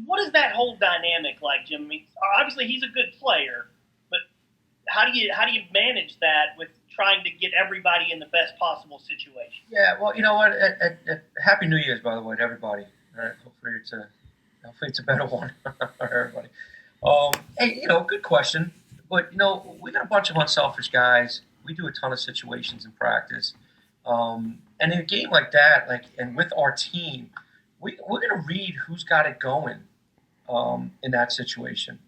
what is that whole dynamic like, Jim? I mean, obviously, he's a good player, but how do you manage that with trying to get everybody in the best possible situation? Yeah, well, you know what? Happy New Year's, by the way, to everybody. All right, hopefully it's a better one for everybody. Hey, good question. But we got a bunch of unselfish guys. We do a ton of situations in practice, and in a game like that, and with our team, we're gonna read who's got it going in that situation.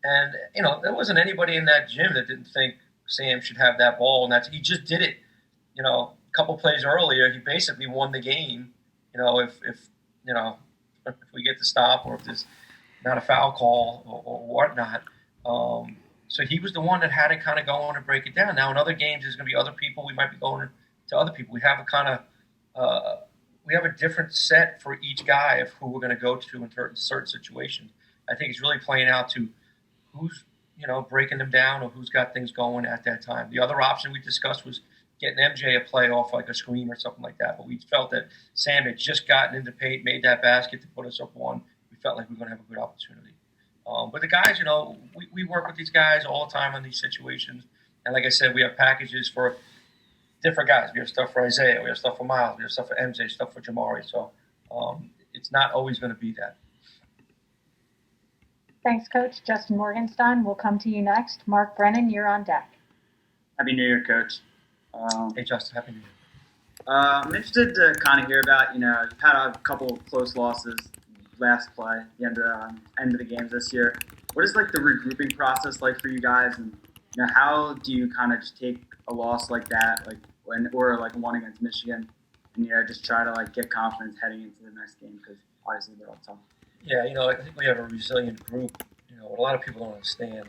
And there wasn't anybody in that gym that didn't think Sam should have that ball, and he just did it. A couple plays earlier, he basically won the game. If we get the stop or if there's not a foul call or whatnot. So he was the one that had it kind of go on and break it down. Now in other games, there's going to be other people. We might be going to other people. We have a different set for each guy of who we're going to go to in certain situations. I think it's really playing out to who's breaking them down or who's got things going at that time. The other option we discussed was getting MJ a play off like a screen or something like that. But we felt that Sam had just gotten into paint, made that basket to put us up one. We felt like we were going to have a good opportunity. But the guys, we work with these guys all the time on these situations. And like I said, we have packages for different guys. We have stuff for Isaiah. We have stuff for Miles. We have stuff for MJ, stuff for Jamari. So it's not always going to be that. Thanks, Coach. Justin Morgenstein will come to you next. Mark Brennan, you're on deck. Happy New Year, Coach. Hey, Justin. Happy New Year. I'm interested to kind of hear about, you've had a couple of close losses last play, the end of the games this year. What is the regrouping process like for you guys, and how do you kind of just take a loss like that, or one against Michigan, and just try to get confidence heading into the next game, because obviously they're all tough. Yeah, I think we have a resilient group. What a lot of people don't understand,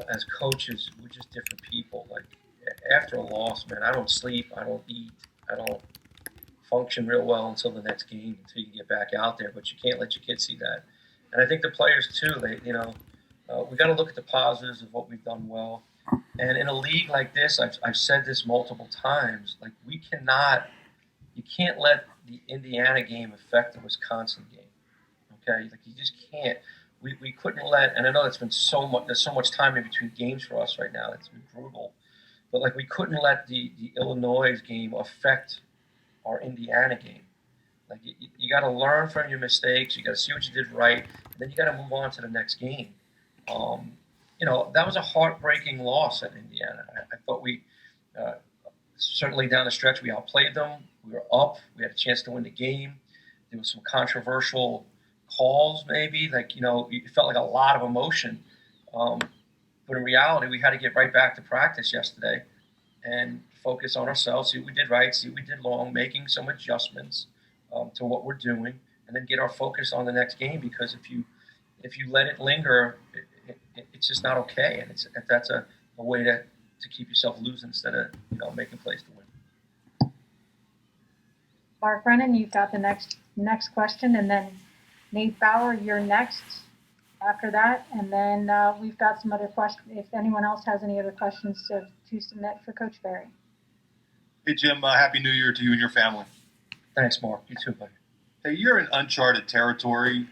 as coaches, we're just different people. After a loss, man, I don't sleep, I don't eat, I don't function real well until the next game, until you get back out there. But you can't let your kids see that. And I think the players too. We got to look at the positives of what we've done well. And in a league like this, I've said this multiple times. You can't let the Indiana game affect the Wisconsin game. Okay, you just can't. We couldn't let. And I know there's so much time in between games for us right now. It's been brutal. But we couldn't let the Illinois game affect our Indiana game. You got to learn from your mistakes. You got to see what you did right, and then you got to move on to the next game. That was a heartbreaking loss at Indiana. I thought we certainly down the stretch we outplayed them. We were up. We had a chance to win the game. There was some controversial calls, maybe. It felt like a lot of emotion. But in reality, we had to get right back to practice yesterday and focus on ourselves, see what we did right, see what we did wrong, making some adjustments to what we're doing, and then get our focus on the next game. Because if you let it linger, it's just not okay, and that's a way to keep yourself losing instead of making plays to win. Mark Brennan, you've got the next question, and then Nate Bauer, you're next after that, and then we've got some other questions. If anyone else has any other questions to submit for Coach Ferry. Hey, Jim, Happy New Year to you and your family. Thanks, Mark. You too, buddy. Hey, you're in uncharted territory.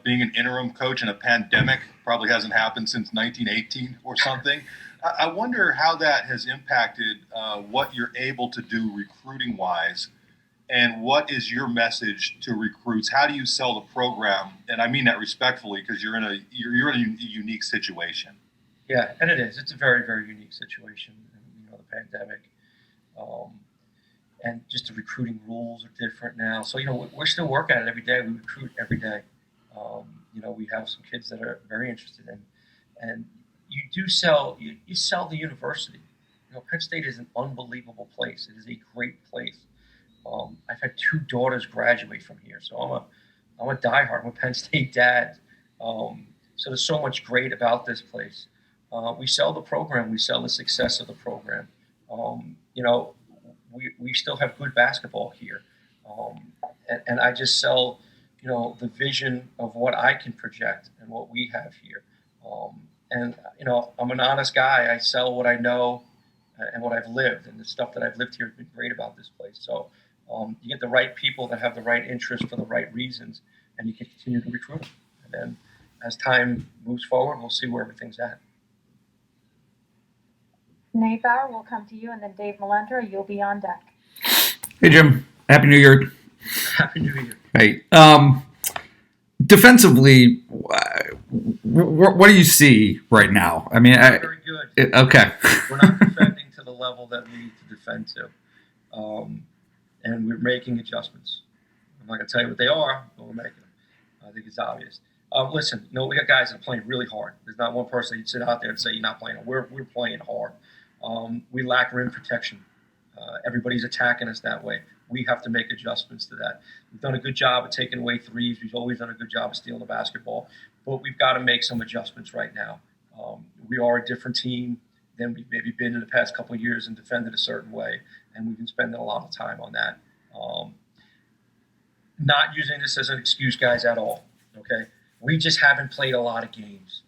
Being an interim coach in a pandemic probably hasn't happened since 1918 or something. I wonder how that has impacted what you're able to do recruiting-wise, and what is your message to recruits? How do you sell the program? And I mean that respectfully, because you're in a unique situation. Yeah, and it is. It's a very, very unique situation. The pandemic, and just the recruiting rules are different now. So we're still working at it every day. We recruit every day. We have some kids that are very interested in, and you do sell. You sell the university. Penn State is an unbelievable place. It is a great place. I've had 2 daughters graduate from here, so I'm a diehard. I'm a Penn State dad. So there's so much great about this place. We sell the program. We sell the success of the program. We still have good basketball here, and I just sell, the vision of what I can project and what we have here. I'm an honest guy. I sell what I know and what I've lived, and the stuff that I've lived here has been great about this place. So. You get the right people that have the right interest for the right reasons, and you can continue to recruit them. And as time moves forward, we'll see where everything's at. Nate Bauer, we'll come to you, and then Dave Melendra, you'll be on deck. Hey, Jim. Happy New Year. Happy New Year. Hey. Defensively, what do you see right now? I mean, very good. Okay. We're not defending to the level that we need to defend to. And we're making adjustments. I'm not going to tell you what they are, but we're making them. I think it's obvious. Listen, we got guys that are playing really hard. There's not one person you'd sit out there and say you're not playing. We're playing hard. We lack rim protection. Everybody's attacking us that way. We have to make adjustments to that. We've done a good job of taking away threes. We've always done a good job of stealing the basketball. But we've got to make some adjustments right now. We are a different team than we've maybe been in the past couple of years and defended a certain way. And we've been spending a lot of time on that. Not using this as an excuse, guys, at all. Okay? We just haven't played a lot of games.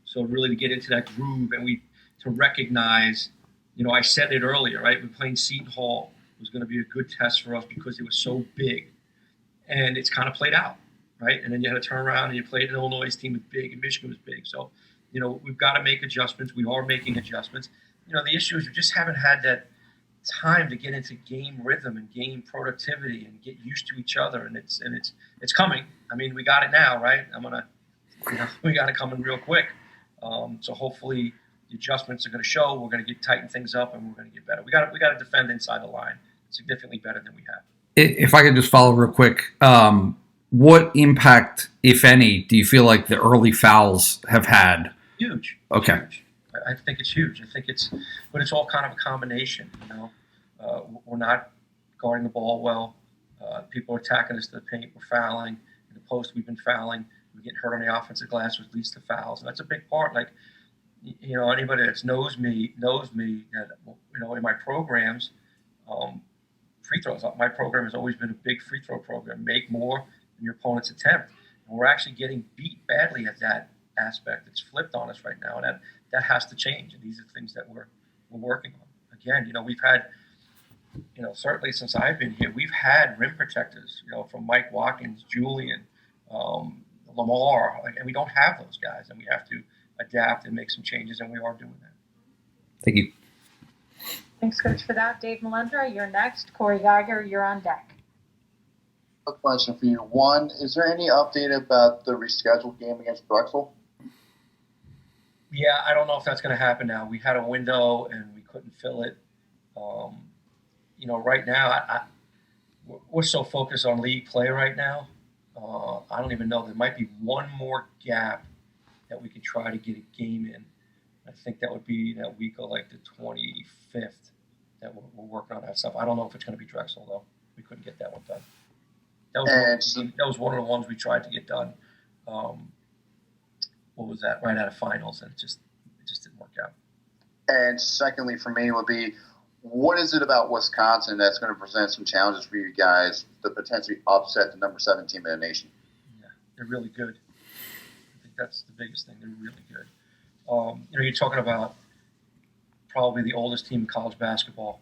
So really to get into that groove and to recognize, I said it earlier, right? We're playing Seton Hall. It was going to be a good test for us because it was so big. And it's kind of played out, right? And then you had to turn around and you played an Illinois team was big and Michigan was big. So, we've got to make adjustments. We are making adjustments. The issue is we just haven't had that time to get into game rhythm and game productivity and get used to each other. And it's coming. I mean, we got it now, right? We got it coming real quick. So hopefully the adjustments are going to show. We're going to tighten things up and we're going to get better. We got to defend inside the line significantly better than we have. If I could just follow real quick, what impact, if any, do you feel like the early fouls have had? Huge. Okay. Huge. I think it's huge. But it's all kind of a combination. We're not guarding the ball well. People are attacking us to the paint. We're fouling. In the post, we've been fouling. We're getting hurt on the offensive glass, which leads to fouls. And that's a big part. Like, anybody that knows me that, in my programs, free throws. My program has always been a big free throw program. Make more than your opponent's attempt. And we're actually getting beat badly at that aspect. It's flipped on us right now, and that has to change. And these are things that we're working on. Again, we've had, certainly since I've been here, we've had rim protectors, from Mike Watkins, Julian, Lamar, and we don't have those guys, and we have to adapt and make some changes, and we are doing that. Thank you. Thanks, Coach, for that. Dave Melendra, you're next. Corey Geiger, you're on deck. A question for you. One, is there any update about the rescheduled game against Drexel? Yeah, I don't know if that's going to happen now. We had a window and we couldn't fill it. Right now, we're so focused on league play right now. I don't even know. There might be one more gap that we could try to get a game in. I think that would be that week of like the 25th that we're working on that stuff. I don't know if it's going to be Drexel, though. We couldn't get that one done. That was one of the ones we tried to get done. What was that? Right out of finals, and it just didn't work out. And secondly, for me, would be, what is it about Wisconsin that's going to present some challenges for you guys to potentially upset the number 7 team in the nation? Yeah, they're really good. I think that's the biggest thing. They're really good. You're talking about probably the oldest team in college basketball.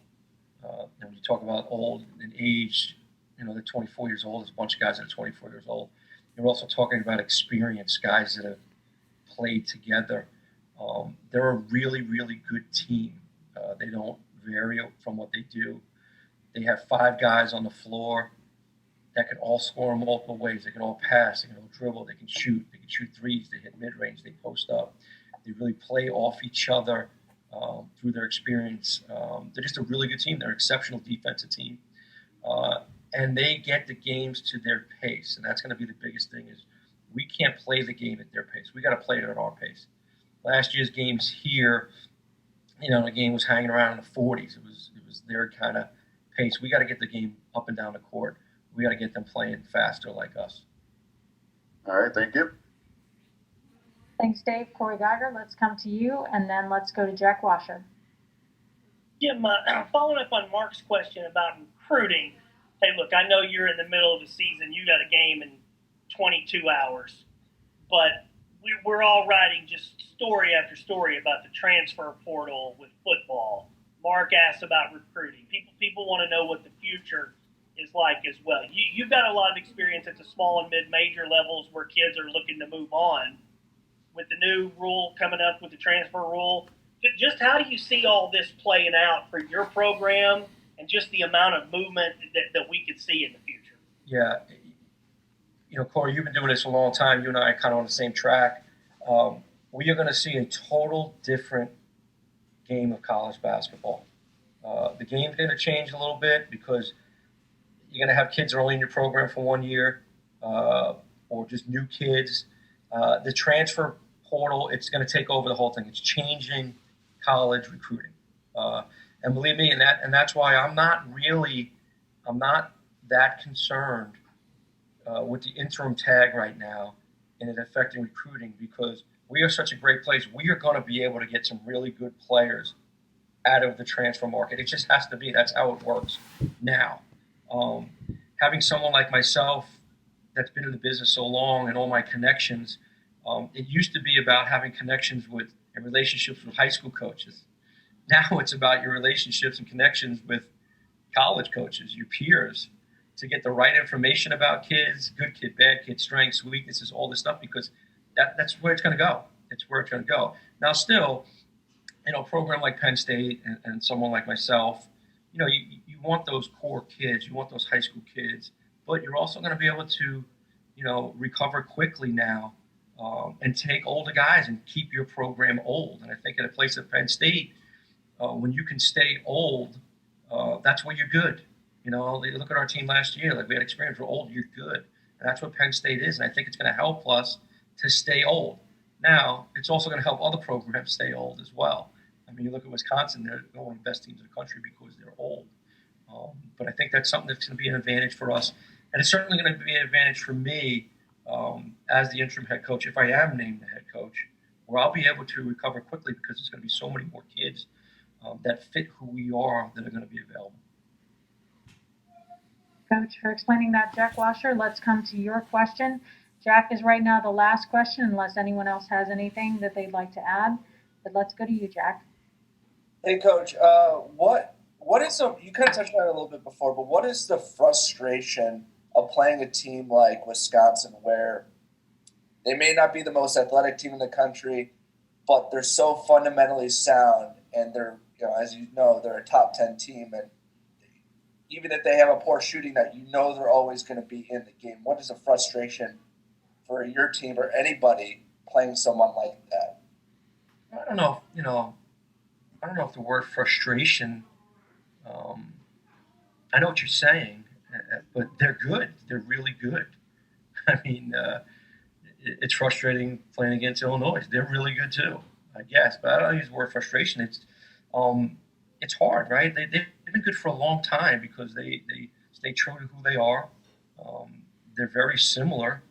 When you talk about old in age, they're 24 years old. There's a bunch of guys that are 24 years old. You're also talking about experience, guys that have played together. They're a really, really good team. They don't vary from what they do. They have 5 guys on the floor that can all score in multiple ways. They can all pass. They can all dribble. They can shoot. They can shoot threes. They hit mid-range. They post up. They really play off each other through their experience. They're just a really good team. They're an exceptional defensive team. And they get the games to their pace. And that's going to be the biggest thing is we can't play the game at their pace. We got to play it at our pace. Last year's games here, the game was hanging around in the 40s. It was their kind of pace. We got to get the game up and down the court. We got to get them playing faster like us. All right, thank you. Thanks, Dave. Corey Geiger, let's come to you, and then let's go to Jack Washer. Jim, following up on Mark's question about recruiting, hey, look, I know you're in the middle of the season. You got a game in 22 hours. But we're all writing just story after story about the transfer portal with football. Mark asked about recruiting. People want to know what the future is like as well. You've got a lot of experience at the small and mid-major levels where kids are looking to move on. With the new rule coming up with the transfer rule, just how do you see all this playing out for your program and just the amount of movement that we could see in the future? Yeah. Corey, you've been doing this a long time. You and I are kind of on the same track. We are going to see a total different game of college basketball. The game's going to change a little bit because you're going to have kids only in your program for 1 year or just new kids. The transfer portal, it's going to take over the whole thing. It's changing college recruiting. And believe me, and that's why I'm not that concerned with the interim tag right now and it affecting recruiting because we are such a great place. We are going to be able to get some really good players out of the transfer market. It just has to be. That's how it works now. Having someone like myself that's been in the business so long and all my connections, it used to be about having connections with and relationships with high school coaches. Now it's about your relationships and connections with college coaches, your peers, to get the right information about kids, good kid, bad kid, strengths, weaknesses, all this stuff, because that's where it's going to go. It's where it's going to go. Now, still, a program like Penn State and someone like myself, you want those core kids, you want those high school kids, but you're also going to be able to, recover quickly now and take older guys and keep your program old. And I think at a place like Penn State, when you can stay old, that's where you're good. Look at our team last year. Like we had experience. We're old, you're good. And that's what Penn State is. And I think it's going to help us to stay old. Now, it's also going to help other programs stay old as well. I mean, you look at Wisconsin, they're one of the best teams in the country because they're old. But I think that's something that's going to be an advantage for us. And it's certainly going to be an advantage for me as the interim head coach, if I am named the head coach, where I'll be able to recover quickly because there's going to be so many more kids that fit who we are that are going to be available. Coach, for explaining that, Jack Washer. Let's come to your question. Jack is right now the last question, unless anyone else has anything that they'd like to add. But let's go to you, Jack. Hey, Coach. What is you kind of touched on it a little bit before, but what is the frustration of playing a team like Wisconsin, where they may not be the most athletic team in the country, but they're so fundamentally sound, and they're, as you know, they're a top 10 team, and even if they have a poor shooting night, they're always going to be in the game. What is the frustration for your team or anybody playing someone like that? I don't know. I don't know if the word frustration. I know what you're saying, but they're good. They're really good. I mean, it's frustrating playing against Illinois. They're really good too, I guess. But I don't use the word frustration. It's hard, right? They've been good for a long time because they stay true to who they are. They're very similar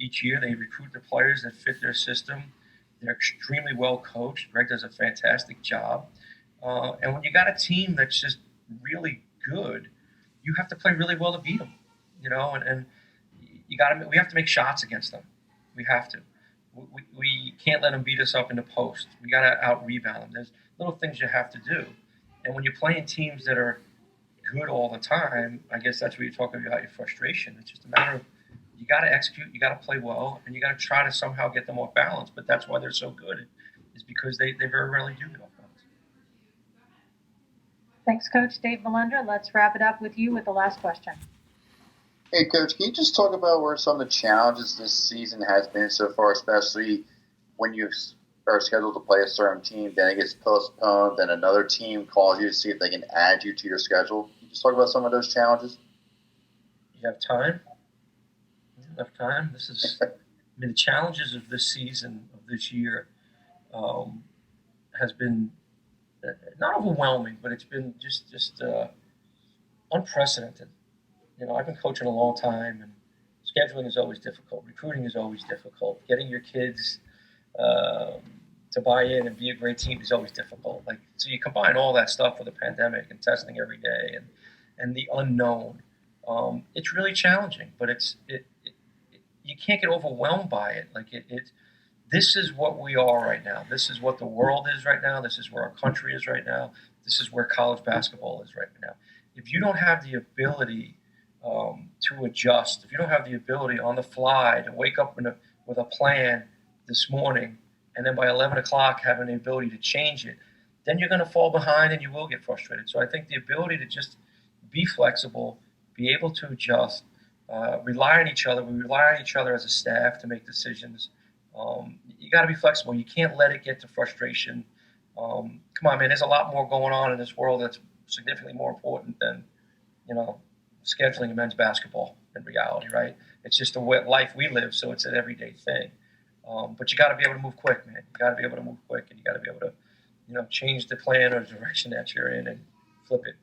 each year. They recruit the players that fit their system. They're extremely well coached. Greg does a fantastic job. And when you got a team that's just really good, you have to play really well to beat them. And we have to make shots against them. We have to. We can't let them beat us up in the post. We got to out-rebound them. There's little things you have to do. And when you're playing teams that are good all the time, I guess that's where you're talking about your frustration. It's just a matter of you got to execute, you got to play well, and you got to try to somehow get them off balance. But that's why they're so good, is because they very rarely do get off balance. Thanks, Coach. Dave Melendra, let's wrap it up with you with the last question. Hey, Coach, can you just talk about where some of the challenges this season has been so far, especially when you are scheduled to play a certain team, then it gets postponed, then another team calls you to see if they can add you to your schedule? Can you just talk about some of those challenges? You have time? Enough time? The challenges of this season, of this year, has been not overwhelming, but it's been just unprecedented. I've been coaching a long time, and scheduling is always difficult. Recruiting is always difficult. Getting your kids to buy in and be a great team is always difficult. So you combine all that stuff with the pandemic and testing every day and the unknown. It's really challenging, but you can't get overwhelmed by it. This is what we are right now. This is what the world is right now. This is where our country is right now. This is where college basketball is right now. If you don't have the ability to adjust, if you don't have the ability on the fly to wake up with a plan this morning, and then by 11 o'clock having the ability to change it, then you're going to fall behind and you will get frustrated. So I think the ability to just be flexible, be able to adjust, rely on each other. We rely on each other as a staff to make decisions. You got to be flexible. You can't let it get to frustration. Come on, man. There's a lot more going on in this world that's significantly more important than, scheduling a men's basketball in reality, right? It's just the life we live, so it's an everyday thing. But you got to be able to move quick, man. You got to be able to move quick, and you got to be able to, change the plan or the direction that you're in and flip it.